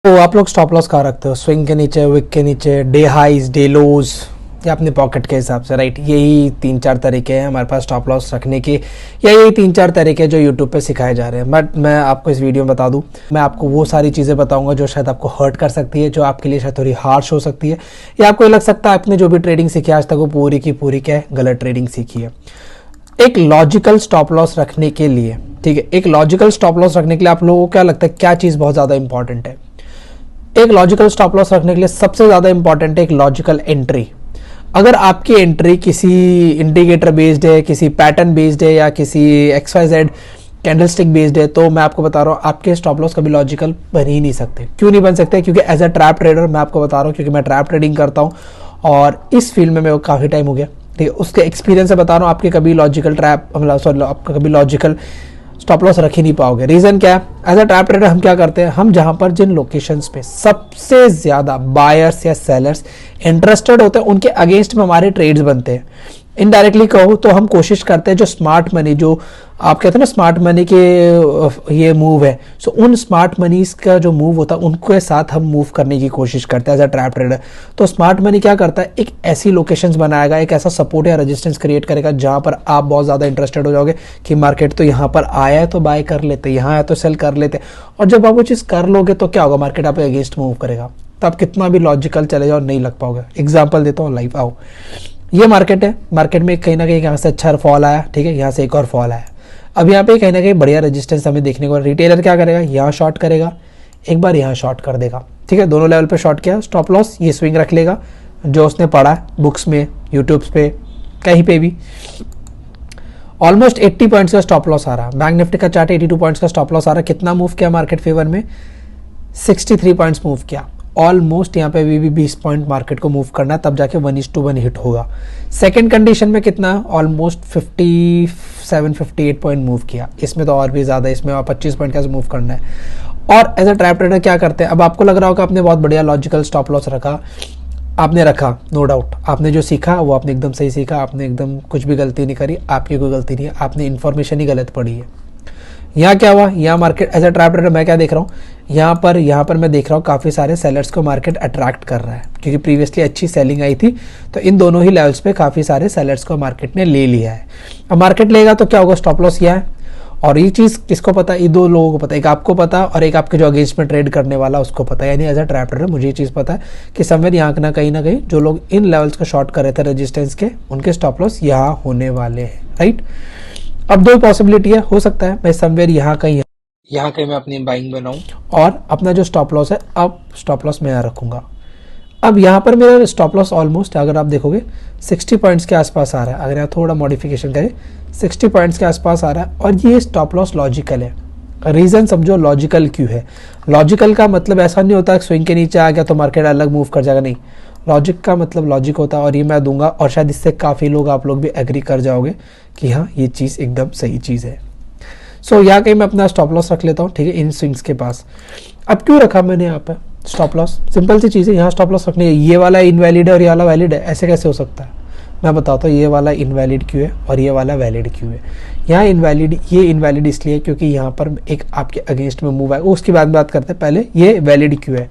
तो आप लोग स्टॉप लॉस कहाँ रखते हो? स्विंग के नीचे, विक के नीचे, डे हाइज, डे लोज, या अपने पॉकेट के हिसाब से, राइट? यही 3-4 तरीके हैं हमारे पास स्टॉप लॉस रखने के, या यही 3-4 तरीके जो यूट्यूब पे सिखाए जा रहे हैं। बट मैं आपको इस वीडियो में बता दूं, मैं आपको वो सारी चीज़ें बताऊंगा जो शायद आपको हर्ट कर सकती है, जो आपके लिए शायद थोड़ी हार्श हो सकती है, या आपको ये लग सकता है आपने जो भी ट्रेडिंग सीखी आज तक वो पूरी की पूरी क्या है, गलत ट्रेडिंग सीखी है। एक लॉजिकल स्टॉप लॉस रखने के लिए, ठीक है, एक लॉजिकल स्टॉप लॉस रखने के लिए आप लोगों को क्या लगता है क्या चीज़ बहुत ज़्यादा इंपॉर्टेंट है? एक लॉजिकल स्टॉप लॉस रखने के लिए सबसे ज़्यादा इंपॉर्टेंट है एक लॉजिकल एंट्री। अगर आपकी एंट्री किसी इंडिकेटर बेस्ड है, किसी पैटर्न बेस्ड है, या किसी XYZ कैंडलस्टिक बेस्ड है, तो मैं आपको बता रहा हूँ आपके स्टॉप लॉस कभी लॉजिकल बन ही नहीं सकते। क्यों नहीं बन सकते? क्योंकि एज अ ट्रैप ट्रेडर मैं आपको बता रहा हूँ, क्योंकि मैं ट्रैप ट्रेडिंग करता हूँ और इस फील्ड में मेरे को काफ़ी टाइम हो गया, ठीक है, उसके एक्सपीरियंस से बता रहा हूँ आपके कभी लॉजिकल ट्रैप, सॉरी, आपका कभी लॉजिकल स्टॉप लॉस रख ही नहीं पाओगे। रीजन क्या है? एज अ ट्रैप ट्रेडर हम क्या करते हैं, हम जहां पर जिन लोकेशंस पे सबसे ज्यादा बायर्स या सेलर्स इंटरेस्टेड होते हैं उनके अगेंस्ट में हमारे ट्रेड्स बनते हैं। इनडायरेक्टली कहो तो हम कोशिश करते हैं जो स्मार्ट मनी, जो आप कहते हैं ना स्मार्ट मनी के ये मूव है, सो उन स्मार्ट मनीज का जो मूव होता है उनके साथ हम मूव करने की कोशिश करते हैं एज अ ट्रैप ट्रेडर। तो स्मार्ट मनी क्या करता है, एक ऐसी लोकेशंस बनाएगा, एक ऐसा सपोर्ट या रेजिस्टेंस क्रिएट करेगा जहां पर आप बहुत ज़्यादा इंटरेस्टेड हो जाओगे कि मार्केट तो यहाँ पर आया है तो बाय कर लेते, यहाँ आया तो सेल कर लेते, और जब आप वो चीज़ कर लोगे तो क्या होगा, मार्केट आप अगेंस्ट मूव करेगा, तो आप कितना भी लॉजिकल चले जाओ नहीं लग पाओगे। एग्जाम्पल देता हूँ लाइव, आओ, ये मार्केट है, मार्केट में कहीं ना कहीं यहाँ से अच्छा फॉल आया, ठीक है, यहाँ से एक और फॉल आया, अब यहाँ पे कहीं ना कहीं बढ़िया रेजिस्टेंस हमें देखने को, रिटेलर क्या करेगा, यहाँ शॉर्ट करेगा, एक बार यहाँ शॉर्ट कर देगा, ठीक है, दोनों लेवल पे शॉर्ट किया, स्टॉप लॉस ये स्विंग रख लेगा जो उसने पढ़ा है बुक्स में, यूट्यूब पे, कहीं पे भी। ऑलमोस्ट 80 पॉइंट्स का स्टॉप लॉस आ रहा है, बैंक निफ्टी का चार्ट 82 पॉइंट्स का स्टॉप लॉस आ रहा है। कितना मूव किया मार्केट फेवर में? 63 पॉइंट्स मूव किया। ऑलमोस्ट यहाँ पे भी 20 पॉइंट मार्केट को मूव करना है, तब जाके 1:1 हिट होगा। सेकंड कंडीशन में कितना? ऑलमोस्ट 57-58 पॉइंट मूव किया। इसमें तो और भी ज़्यादा, इसमें और 25 पॉइंट का मूव करना है। और एज अ ट्रैप ट्रेडर क्या करते हैं, अब आपको लग रहा होगा आपने बहुत बढ़िया लॉजिकल स्टॉप लॉस रखा, आपने रखा, नो डाउट, आपने जो सीखा वो आपने एकदम सही सीखा, आपने एकदम कुछ भी गलती नहीं करी, आपकी कोई गलती नहीं है, आपने इन्फॉर्मेशन ही गलत पढ़ी है। यहाँ क्या हुआ, यहाँ market as a trap trader मैं क्या देख रहा हूँ, यहाँ पर मैं देख रहा हूँ काफ़ी सारे सेलर्स को मार्केट अट्रैक्ट कर रहा है, क्योंकि प्रीवियसली अच्छी सेलिंग आई थी, तो इन दोनों ही लेवल्स पे काफ़ी सारे सेलर्स को मार्केट ने ले लिया है। अब मार्केट लेगा तो क्या होगा, स्टॉप लॉस यह है। और ये चीज़ किसको पता है? ये दो लोगों को पता है, एक आपको पता और एक आपके जो अगेंस्ट में ट्रेड करने वाला उसको पता है। यानी एज अ ट्रैप ट्रेडर मुझे ये चीज़ पता है कि समवेयर यहाँ ना कहीं जो लोग इन लेवल्स को शॉर्ट कर रहे थे रेजिस्टेंस के, उनके स्टॉप लॉस यहाँ होने वाले हैं, राइट। अब दो पॉसिबिलिटी है, हो सकता है मैं समवेयर यहाँ कहीं मैं अपनी बाइंग बनाऊं और अपना जो स्टॉप लॉस है, अब स्टॉप लॉस मैं यहाँ रखूंगा। अब यहाँ पर मेरा स्टॉप लॉस ऑलमोस्ट अगर आप देखोगे 60 पॉइंट्स के आसपास आ रहा है, अगर यहाँ थोड़ा मॉडिफिकेशन करें 60 पॉइंट्स के आसपास आ रहा है, और ये स्टॉप लॉस लॉजिकल है। रीज़न समझो लॉजिकल क्यों है। लॉजिकल का मतलब ऐसा नहीं होता स्विंग के नीचे आ गया तो मार्केट अलग मूव कर जाएगा, नहीं। लॉजिक का मतलब लॉजिक होता है, और ये मैं दूंगा, और शायद इससे काफ़ी लोग, आप लोग भी एग्री कर जाओगे कि हाँ ये चीज़ एकदम सही चीज़ है। सो यहाँ कहीं मैं अपना स्टॉप लॉस रख लेता हूँ, ठीक है, इन स्विंग्स के पास। अब क्यों रखा मैंने यहाँ पे स्टॉप लॉस? सिंपल सी चीज़ है, यहाँ स्टॉप लॉस रखनी है। ये वाला इनवैलिड है और ये वाला वैलिड है, ऐसे कैसे हो सकता है? मैं बताता हूँ ये वाला इनवैलिड क्यों है और ये वाला वैलिड क्यों है। यहाँ ये इनवैलिड इसलिए क्योंकि यहाँ पर एक आपके अगेंस्ट में मूव है, उसकी बाद बात करते हैं। पहले ये वैलिड क्यों है?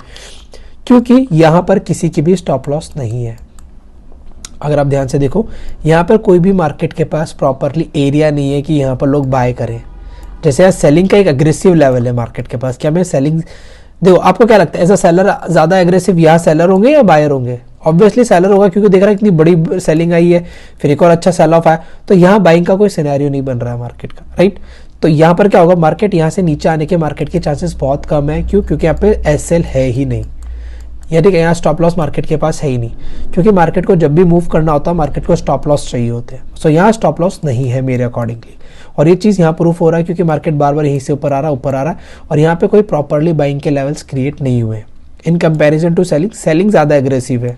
क्योंकि यहाँ पर किसी की भी स्टॉप लॉस नहीं है। अगर आप ध्यान से देखो, यहाँ पर कोई भी मार्केट के पास प्रॉपरली एरिया नहीं है कि यहाँ पर लोग बाय करें। जैसे यहाँ सेलिंग का एक अग्रेसिव लेवल है मार्केट के पास, क्या मैं सेलिंग, देखो आपको क्या लगता है, ऐसा सेलर ज़्यादा एग्रेसिव यहाँ सेलर होंगे या बायर होंगे? ऑब्वियसली सेलर होगा, क्योंकि देख रहा है इतनी बड़ी सेलिंग आई है, फिर एक और अच्छा सेल ऑफ आया, तो यहाँ बाइंग का कोई सिनेरियो नहीं बन रहा है मार्केट का, राइट। तो यहाँ पर क्या होगा, मार्केट यहाँ से नीचे आने के मार्केट के चांसेस बहुत कम है। क्यों? क्योंकि यहाँ पे एसएल है ही नहीं, या ठीक है, यहाँ स्टॉप लॉस मार्केट के पास है ही नहीं, क्योंकि मार्केट को जब भी मूव करना होता है मार्केट को स्टॉप लॉस चाहिए होते हैं। सो यहाँ स्टॉप लॉस नहीं है मेरे अकॉर्डिंगली, और ये चीज़ यहाँ प्रूफ हो रहा है क्योंकि मार्केट बार बार यहीं से ऊपर आ रहा है, और यहाँ पे कोई प्रॉपरली बाइंग के लेवल्स क्रिएट नहीं हुए इन कंपैरिजन टू सेलिंग ज़्यादा एग्रेसिव है,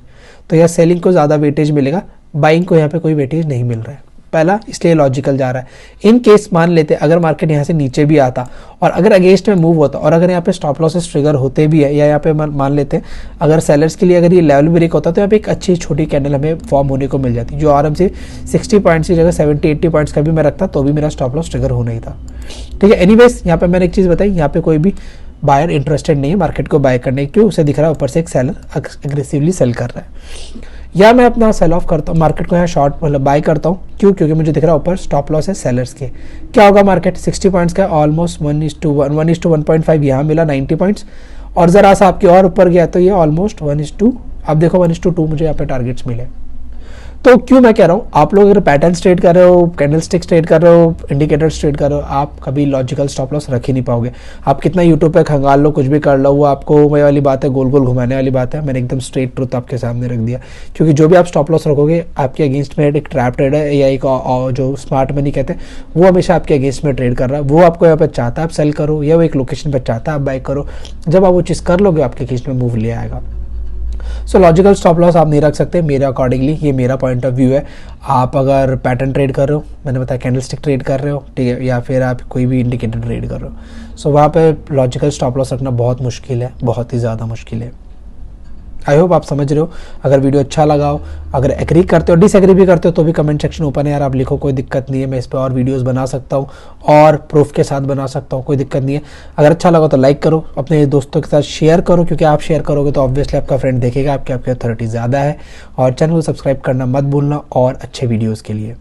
तो यहाँ सेलिंग को ज़्यादा वेटेज मिलेगा, बाइंग को यहाँ पे कोई वेटेज नहीं मिल रहा है। पहला इसलिए लॉजिकल जा रहा है। इन केस मान लेते अगर मार्केट यहाँ से नीचे भी आता और अगर अगेंस्ट में मूव होता और अगर यहाँ पे स्टॉप लॉसेस ट्रिगर होते भी है, या यहाँ पे मान लेते अगर सेलर्स के लिए अगर ये लेवल ब्रेक होता तो यहाँ पे एक अच्छी छोटी कैंडल हमें फॉर्म होने को मिल जाती, जो आराम से 60 पॉइंट्स की जगह 70-80 पॉइंट्स का भी मैं रखता तो भी मेरा स्टॉप लॉस ट्रिगर होना ही था। ठीक है, एनीवेज यहाँ पे मैंने एक चीज़ बताई, यहाँ पे कोई भी बायर इंटरेस्टेड नहीं है मार्केट को बाय करने, क्यों? उसे दिख रहा है ऊपर से एक सेलर एग्रेसिवली सेल कर रहा है, या मैं अपना सेल ऑफ करता हूँ, मार्केट को यहाँ शॉर्ट मतलब बाय करता हूँ, क्यों? क्योंकि मुझे दिख रहा है ऊपर स्टॉप लॉस है सेलर्स के। क्या होगा मार्केट 60 पॉइंट्स का, ऑलमोस्ट 1:1 यहाँ मिला 90 पॉइंट्स, और ज़रा सा आपकी और ऊपर गया तो ये ऑलमोस्ट 1:2, आप देखो 1:2 मुझे यहाँ पे टारगेट्स मिले। तो क्यों मैं कह रहा हूँ, आप लोग अगर पैटर्न ट्रेड कर रहे हो, कैंडल स्टिक्स ट्रेड कर रहे हो, इंडिकेटर्स ट्रेड कर रहे हो, आप कभी लॉजिकल स्टॉप लॉस रख ही नहीं पाओगे। आप कितना यूट्यूब पे खंगाल लो, कुछ भी कर लो, वो आपको वही वाली बात है, गोल गोल घुमाने वाली बात है। मैंने एकदम स्ट्रेट ट्रुथ आपके सामने रख दिया, क्योंकि जो भी आप स्टॉप लॉस रखोगे आपके अगेंस्ट में एक ट्रैप ट्रेड है, या एक जो स्मार्ट मनी कहते हैं, वो हमेशा आपके अगेंस्ट में ट्रेड कर रहा है। वो आपको यहाँ पे चाहता है आप सेल करो, या वो एक लोकेशन पर चाहता है आप बाय करो। जब आप वो चीज़ कर लोगे आपके अगेंस्ट में मूव ले आएगा। सो लॉजिकल स्टॉप लॉस आप नहीं रख सकते मेरे अकॉर्डिंगली, ये मेरा पॉइंट ऑफ व्यू है। आप अगर पैटर्न ट्रेड कर रहे हो, मैंने बताया कैंडल स्टिक ट्रेड कर रहे हो, ठीक है, या फिर आप कोई भी इंडिकेटर ट्रेड कर रहे हो, सो वहाँ पे लॉजिकल स्टॉप लॉस रखना बहुत मुश्किल है, बहुत ही ज़्यादा मुश्किल है। आई होप आप समझ रहे हो। अगर वीडियो अच्छा लगा हो, अगर एग्री करते हो, डिसएग्री भी करते हो, तो भी कमेंट सेक्शन ओपन है यार, आप लिखो, कोई दिक्कत नहीं है, मैं इस पर और वीडियोस बना सकता हूँ और प्रूफ के साथ बना सकता हूँ, कोई दिक्कत नहीं है। अगर अच्छा लगा तो लाइक करो, अपने दोस्तों के साथ शेयर करो, क्योंकि आप शेयर करोगे तो ऑब्वियसली आपका फ्रेंड देखेगा, आपकी अथॉरिटी ज़्यादा है। और चैनल को सब्सक्राइब करना मत भूलना और अच्छे वीडियोज़ के लिए।